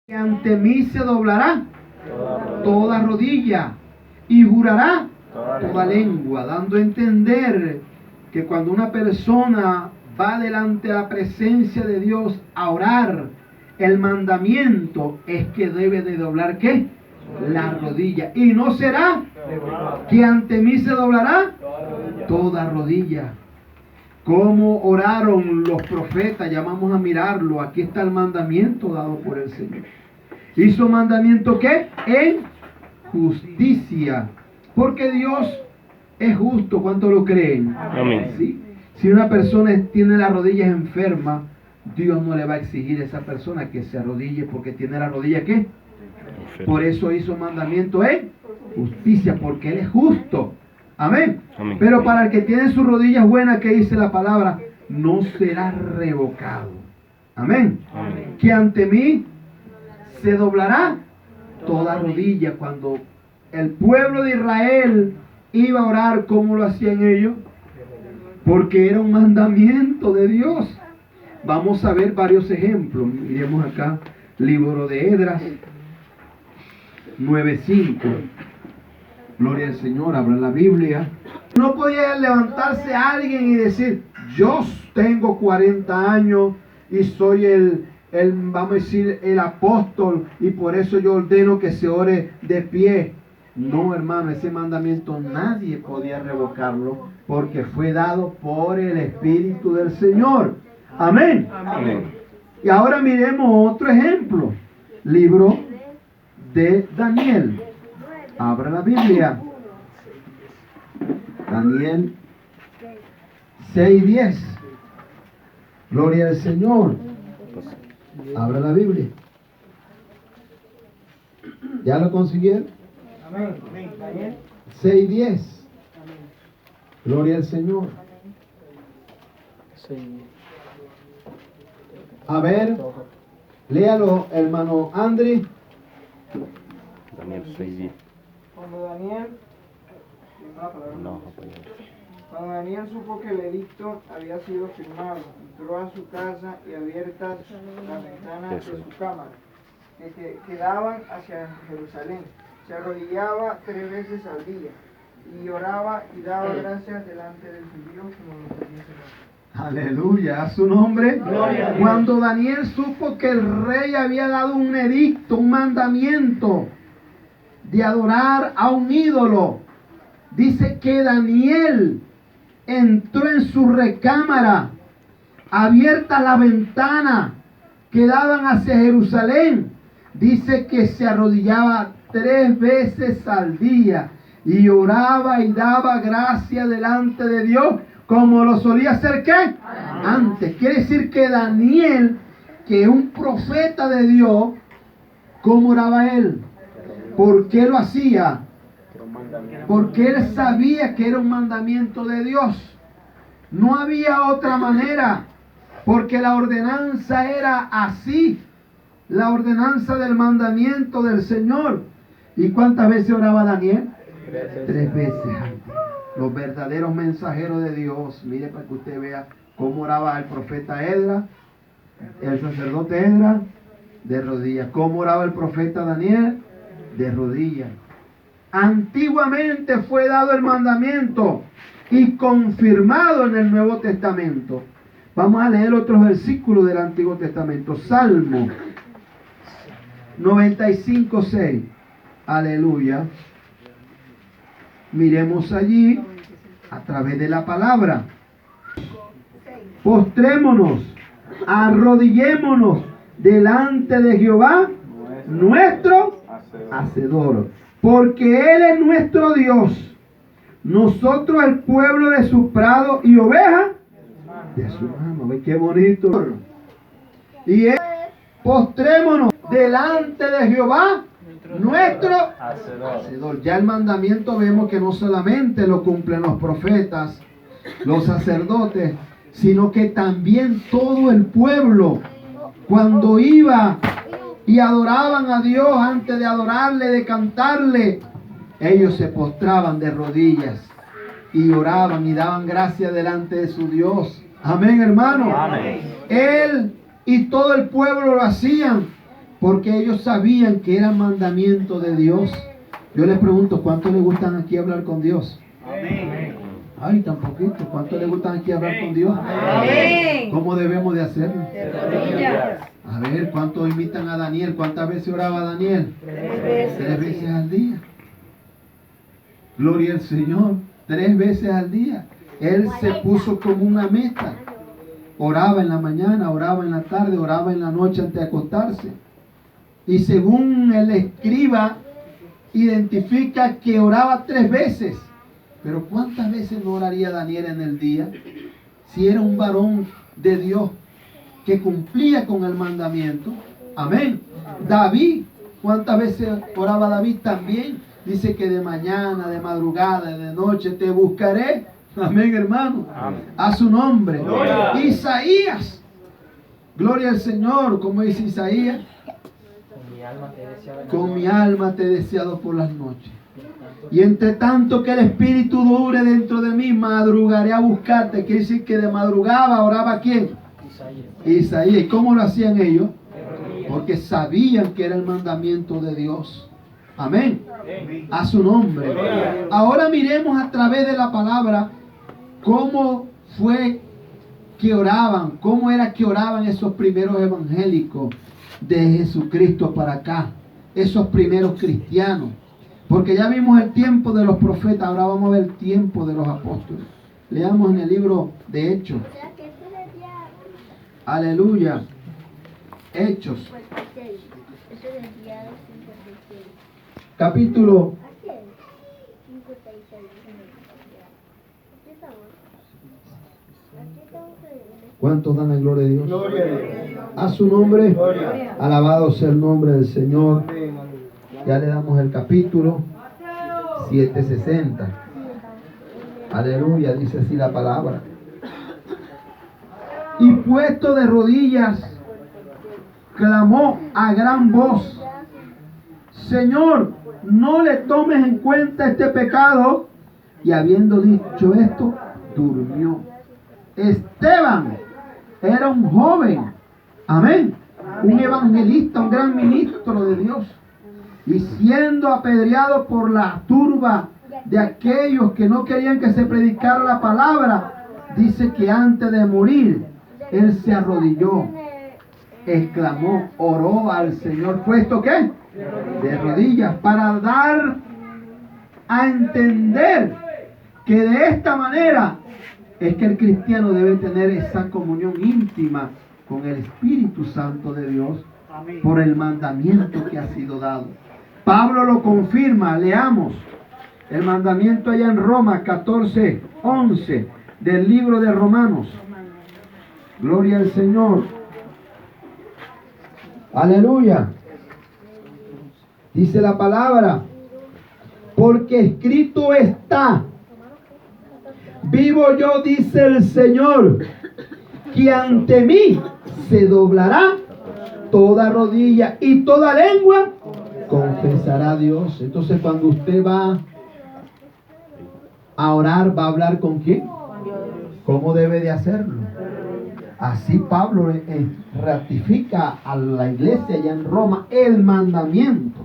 Que ante mí se doblará toda rodilla y jurará toda lengua, dando a entender que cuando una persona va delante de la presencia de Dios a orar, el mandamiento es que debe de doblar ¿qué? La rodilla. Y no será que ante mí se doblará toda rodilla. ¿Cómo oraron los profetas? Ya vamos a mirarlo. Aquí está el mandamiento dado por el Señor. ¿Hizo mandamiento qué? En justicia. Porque Dios es justo. ¿Cuánto lo creen? Amén. ¿Sí? Si una persona tiene las rodillas enfermas, Dios no le va a exigir a esa persona que se arrodille porque tiene la rodilla ¿qué? Por eso hizo mandamiento en justicia, porque Él es justo. Amén. Amén. Pero para el que tiene sus rodillas buenas, que dice la palabra, no será revocado. Amén. Amén. Que ante mí se doblará toda rodilla. Cuando el pueblo de Israel iba a orar, ¿cómo lo hacían ellos? Porque era un mandamiento de Dios. Vamos a ver varios ejemplos. Miremos acá, libro de Esdras 9:5. Gloria al Señor, abra la Biblia. No podía levantarse alguien y decir, yo tengo 40 años y soy vamos a decir, el apóstol y por eso yo ordeno que se ore de pie. No, hermano, ese mandamiento nadie podía revocarlo porque fue dado por el Espíritu del Señor. Amén. Amén. Y ahora miremos otro ejemplo. Libro de Daniel. Abra la Biblia. Daniel 6:10. Gloria al Señor. Abra la Biblia. ¿Ya lo consiguieron? Amén. Daniel 6:10. Gloria al Señor. A ver, léalo, hermano Andri. Daniel 6:10. Cuando Daniel No, Cuando Daniel supo que el edicto había sido firmado, entró a su casa y abiertas las ventanas de su cámara, que daban hacia Jerusalén, se arrodillaba 3 veces al día y oraba y daba gracias delante de su Dios como lo pedía Señor. Aleluya, a su nombre. Gloria a Dios. Cuando Daniel supo que el rey había dado un edicto, un mandamiento de adorar a un ídolo, dice que Daniel entró en su recámara, abierta la ventana que daban hacia Jerusalén. Dice que se arrodillaba 3 veces al día y oraba y daba gracia delante de Dios como lo solía hacer ¿qué? Antes. Quiere decir que Daniel, que es un profeta de Dios, ¿cómo oraba él? ¿Por qué lo hacía? Porque él sabía que era un mandamiento de Dios. No había otra manera, porque la ordenanza era así. La ordenanza del mandamiento del Señor. ¿Y cuántas veces oraba Daniel? 3 veces. Los verdaderos mensajeros de Dios. Mire para que usted vea cómo oraba el profeta Esdras, el sacerdote Esdras, de rodillas. ¿Cómo oraba el profeta Daniel? De rodillas. Antiguamente fue dado el mandamiento y confirmado en el Nuevo Testamento. Vamos a leer otros versículos del Antiguo Testamento. Salmo 95:6. Aleluya. Miremos allí a través de la palabra. Postrémonos, arrodillémonos delante de Jehová, nuestro Hacedor, porque Él es nuestro Dios, nosotros el pueblo de su prado y oveja de su mano. ¿Ve qué bonito? Y él, postrémonos delante de Jehová, nuestro Hacedor. Ya el mandamiento vemos que no solamente lo cumplen los profetas, los sacerdotes, sino que también todo el pueblo, cuando iba y adoraban a Dios, antes de adorarle, de cantarle, ellos se postraban de rodillas y oraban y daban gracias delante de su Dios. Amén, hermano. Amén. Él y todo el pueblo lo hacían. porque ellos sabían que era mandamiento de Dios. Yo les pregunto, ¿cuántos les gustan aquí hablar con Dios? Amén. Ay, tan poquito. ¿Cuántos les gustan aquí hablar con Dios? Amén. ¿Cómo debemos de hacerlo? De rodillas. A ver, ¿cuántos imitan a Daniel? ¿Cuántas veces oraba Daniel? 3 veces. 3 veces al día. Gloria al Señor. 3 veces al día. Él se puso como una meta. Oraba en la mañana, oraba en la tarde, oraba en la noche antes de acostarse. Y según el escriba, identifica que oraba 3 veces. Pero ¿cuántas veces no oraría Daniel en el día? Si era un varón de Dios que cumplía con el mandamiento. Amén. David, ¿cuántas veces oraba David también? Dice que de mañana, de madrugada, de noche te buscaré. Amén, hermano. Amén. A su nombre. Gloria. Isaías. Gloria al Señor. Como dice Isaías. Con mi alma te he deseado por las noches. Y entre tanto que el Espíritu dure dentro de mí, madrugaré a buscarte. Quiere decir que de madrugada oraba ¿quién? Isaías. ¿Y cómo lo hacían ellos? Porque sabían que era el mandamiento de Dios. Amén. A su nombre. Ahora miremos a través de la palabra cómo fue que oraban, cómo era que oraban esos primeros evangélicos de Jesucristo para acá, esos primeros cristianos. Porque ya vimos el tiempo de los profetas, ahora vamos a ver el tiempo de los apóstoles. Leamos en el libro de Hechos. Aleluya. Hechos. Capítulo. ¿Cuántos dan la gloria de Dios? Gloria a Dios. A su nombre. Gloria. Alabado sea el nombre del Señor. Amén. Ya le damos el capítulo 760. Aleluya, dice así la palabra. Y puesto de rodillas, clamó a gran voz: Señor, no le tomes en cuenta este pecado. Y habiendo dicho esto, durmió. Esteban era un joven, amén, un evangelista, un gran ministro de Dios. Y siendo apedreado por la turba de aquellos que no querían que se predicara la palabra, dice que antes de morir, él se arrodilló, exclamó, oró al Señor, ¿puesto qué? De rodillas, para dar a entender que de esta manera es que el cristiano debe tener esa comunión íntima con el Espíritu Santo de Dios por el mandamiento que ha sido dado. Pablo lo confirma, leamos el mandamiento allá en Roma 14:11 del libro de Romanos. Gloria al Señor. Aleluya. Dice la palabra, porque escrito está: vivo yo, dice el Señor, que ante mí se doblará toda rodilla y toda lengua confesará a Dios. Entonces cuando usted va a orar, ¿va a hablar con quién? ¿Cómo debe de hacerlo? Así Pablo ratifica a la iglesia allá en Roma el mandamiento.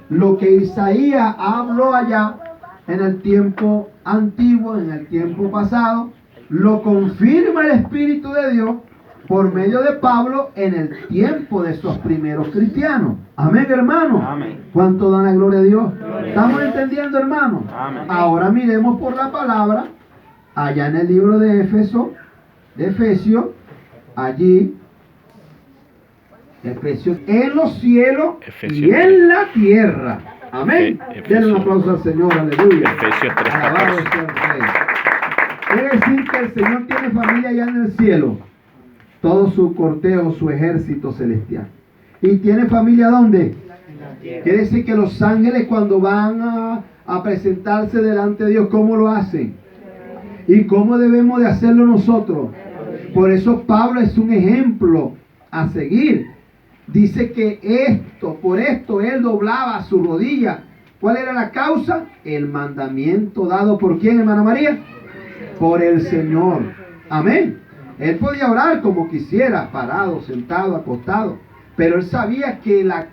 Lo que Isaías habló allá en el tiempo antiguo, en el tiempo pasado, lo confirma el Espíritu de Dios por medio de Pablo en el tiempo de esos primeros cristianos. Amén, hermano. Amén. ¿Cuánto dan la gloria a Dios? Gloria a ¿Estamos Dios. entendiendo, hermano? Amén. Ahora miremos por la palabra, allá en el libro de Efesios, allí, Efesios, en los cielos Efesios y en la tierra. Amén. Denle un aplauso al Señor, aleluya. Efesios 3:14. Alabado sea el Rey. Quiere decir que el Señor tiene familia allá en el cielo. Todo su cortejo, su ejército celestial. ¿Y tiene familia dónde? Quiere decir que los ángeles cuando van a presentarse delante de Dios, ¿cómo lo hacen? ¿Y cómo debemos de hacerlo nosotros? Por eso Pablo es un ejemplo a seguir. Dice que por esto él doblaba su rodilla. ¿Cuál era la causa? El mandamiento dado por ¿quién, hermana María? Por el Señor. Amén. Él podía orar como quisiera, parado, sentado, acostado. Pero él sabía que la